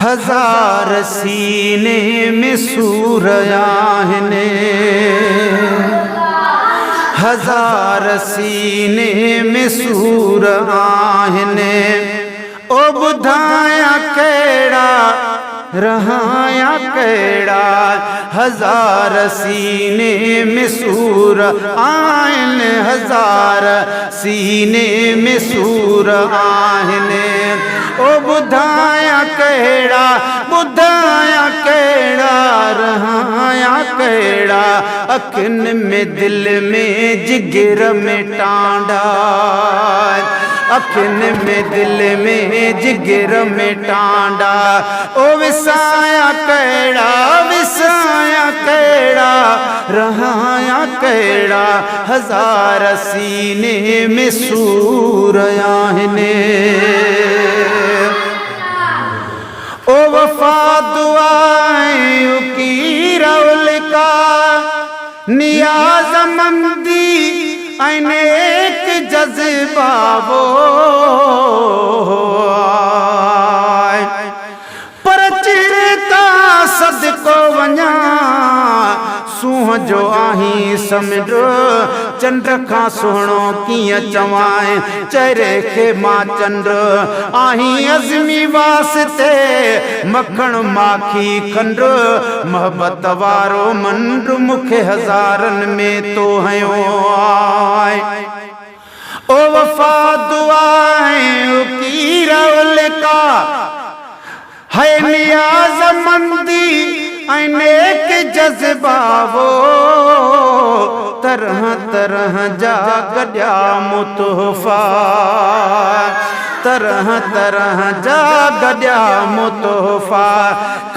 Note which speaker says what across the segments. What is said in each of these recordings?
Speaker 1: हजार सीने में सूर आहिनि, हजार सीने में सूर आहिनि। ओ ॿुधाया कहिड़ा रहाया कहिड़ा, हजार सीने में सूर आहिनि, हजार सीने में सूर आहिनि। ओ ॿुधाया कहिड़ा, ॿुधाया कहिड़ा रहाया कहिड़ा, अखियुनि में दिल में जिगर में टांडा, अखियुनि में दिल में जिगर में टांडा। ओ विसाया कहिड़ा, विसाया कहिड़ा रहाया कहिड़ा, हजार सीने में सूर आहिनि। ओ वफा दुआएं की रौलिका, नियाज़मंदी ऐनेक जज़्बा वो, पर चिरता सदको वञा सूंह जो आहीं समुंड, चंड खां सुहिणो कीअं चवां चहिरे खे मां चंड, आहीं अज़मी वास्ते मखण माखी खंड, मोहब्बत वारो मंड मूंखे हज़ारनि में तो हयो आए। ओ वफा दुआएं की रौलिका, है नियाज़मंदी ऐनेक जज़्बा वो, तरह तरह जा गॾिया मूं तोहफ़ा, तरह तरह जा गॾिया मूं तोहफ़ा।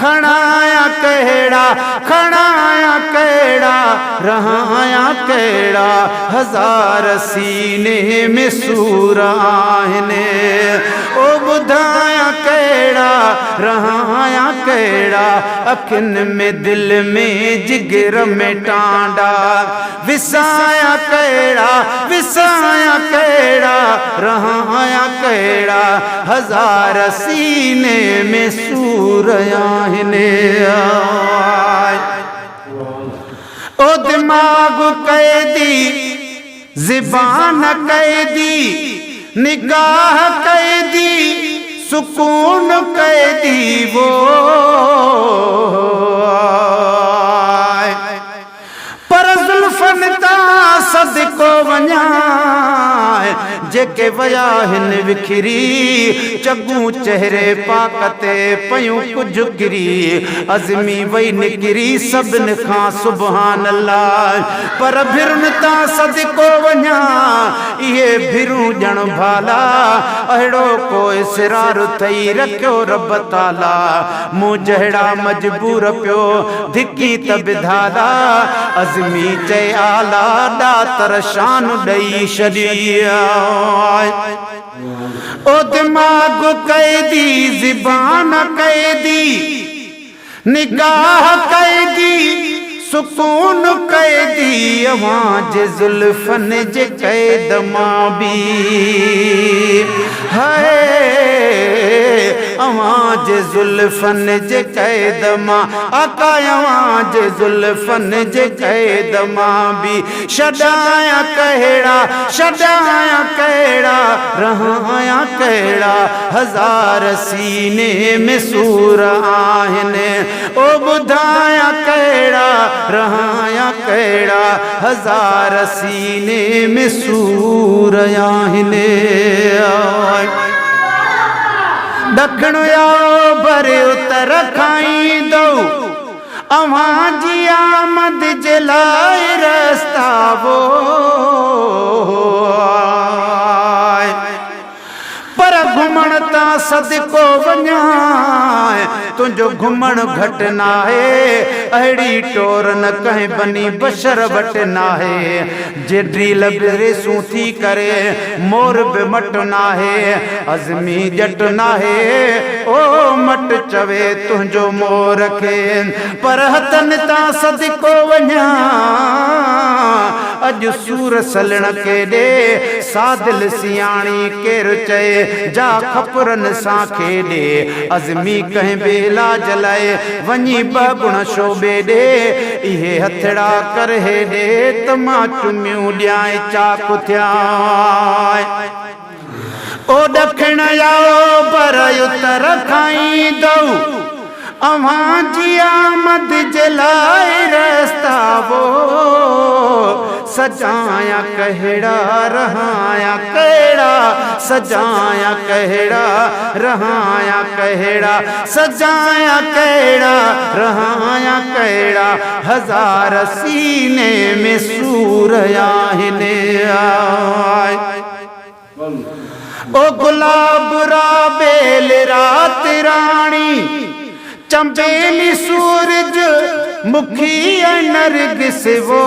Speaker 1: खणाया कहिड़ा, खणाया कहिड़ा रहाया कहिड़ा, हजार सीने में सूर आहिनि। ओ ॿुधाया कहिड़ा रहाया कहिड़ा, अखियुनि में दिल में जिगर में टांडा, विसाया कहिड़ा, विसाया कहिड़ा रहाया कहिड़ा, हजार सीने में सूर आहिनि। ओ दिमाग कैदी, ज़बान कैदी, निगाह कैदी, सुकून कैदी वो, पर ज़ुल्फ़नि तां सदको वञा जेके वया हिन विखरी, चगू चेहरे पाक ते पयूं कुझु गिरी, अज़मी वई निकिरी सभिनि खां सुभान अल्लाह, पर भिरुनि तां सदको वञा इहे भिरूं ॼण भाला, अहिड़ो को इसरार थई रखियो रब ताला, मूं जहिड़ा मजबूर पियो धिकी त बिधाला, अज़मी चए आला ॾातर शान ॾेई छॾी। ओ दिमाग कैदी, ज़बान कैदी, निगाह कैदी, सुकून कैदी, अवां जे ज़ुल्फ़नि जे कैद मां बि है, अवां जे ज़ुल्फ़नि जे कैद मां, आका अवां जे ज़ुल्फ़नि जे कैद मां बि, छॾाया कहिड़ा, छॾाया कहिड़ा रहाया कहिड़ा, हजार सीने में सूर आहिनि। ओ ॿुधाया कहिड़ा रहाया कहिड़ा, हजार सीने में सूर आहिनि। ॾखण या भर उतर खाईंदो, अवां जी आमद जे लाइ रस्ता वो, पर घुमण तां सदको वञा तुंहिंजो घुमण घटि नाहे, अहिड़ी टोर न कंहिं बनी बशर वटि नाहे, जेतिरी लबरेसूं थी करे मोर बि मट नाहे, अज़मी जट नाहे ओ मट चवे तुंहिंजो मोर खे, पर हथनि तां सदको वञा अज सूर सलण के दे सादिल सियाणी केर चए जा खपरन सा खेडे अज़मी कहीं बेला जलाए वनी बगुण शोबे दे इहे हथड़ा कर हेडे तमा चुमियूं ॾियाए चाकु थिया ओ ॾखण आओ पर उतर खाईंदऊ अवां जी आमद जलाए रस्ता वो सजाया कहड़ा रहाया कहड़ा सजाया कहड़ा रहाया कहड़ा सजाया कहड़ा रहाया कहड़ा हजार सीने में सूर आहिने आए ओ गुलाब रा बेल रात रानी चंबेली सूरज मुखी नरगिस वो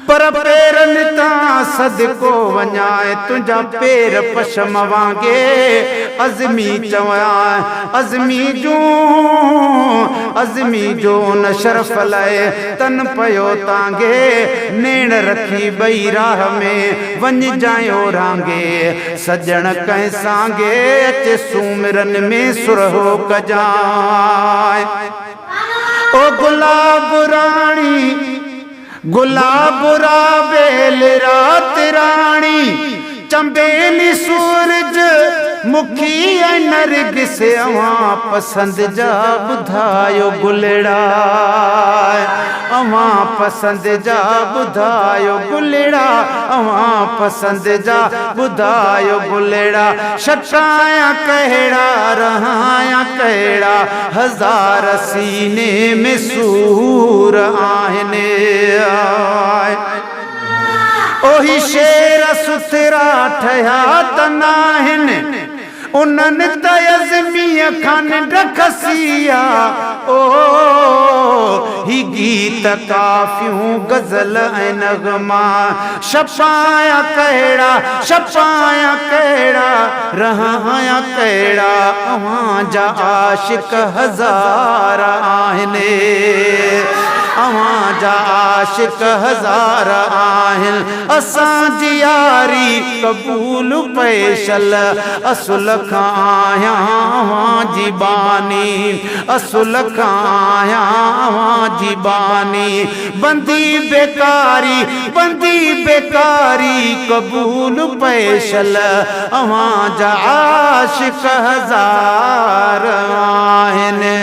Speaker 1: पर पेरन ता सदको वञाए तुंहिंजा पेर पशम वांगे अज़मी चवां अज़मी जो न शरफ लाए तन पयो तांगे नेण रखी बई राह में वञ जायो रांगे सजण कंहिं सांगे अचे सुमिरन में सुरहो कजाए ओ गुलाब रानी गुलाब रा बेल रात रानी चंबेली सूरज मुखी नरगिस अवां पसंद जा बुधायो गुलड़ा अवां पसंद जा बुधायो गुलड़ा अवां पसंद जा बुधायो गुलड़ा शकाया कहड़ा रहाया कहड़ा हजार सीने में सूर आहिने ओही शेर सुथरा ठया तनाहिन उन्हनि त अज़मीअ खान रखसिया ओ ही गीत काफ़ियूं गज़ल ऐं नग़मा शपाया कहड़ा रहाया कहड़ा अवां जा आशिक हजार आहिनि अवां जा आशिक हजार आहिनि असां जी यारी क़बूल पैशल असुल खां आहियां अवां जी बानी असुल खां आहियां अवां जी बानी बंदी बेकारी क़बूल पैशल अवां जा आशिक हजार आहिनि